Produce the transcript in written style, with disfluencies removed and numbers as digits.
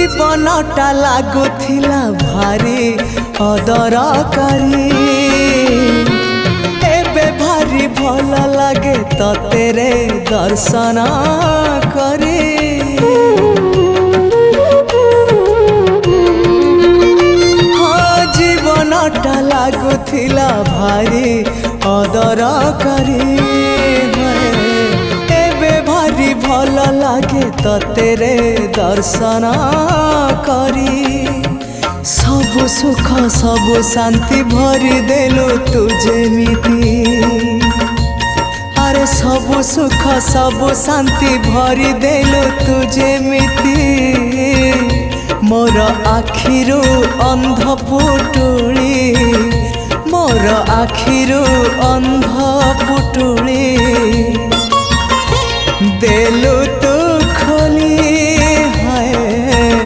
जीवनटा लागुथिला भारी अदरकारी एबे भारी भल लागे तेरे दर्शन करे हाँ जीवनटा लागुथिला भारी अदरकारी भारी भल लागे तेरे दर्शन करी सब सुख सब शांति भरी देलु तू जेमिति अरे सब सुख सब शांति भरी देलु तू जेमिति मोर आखिरु अंध पुटुली मोर आखिरु अंध पुटुली देलु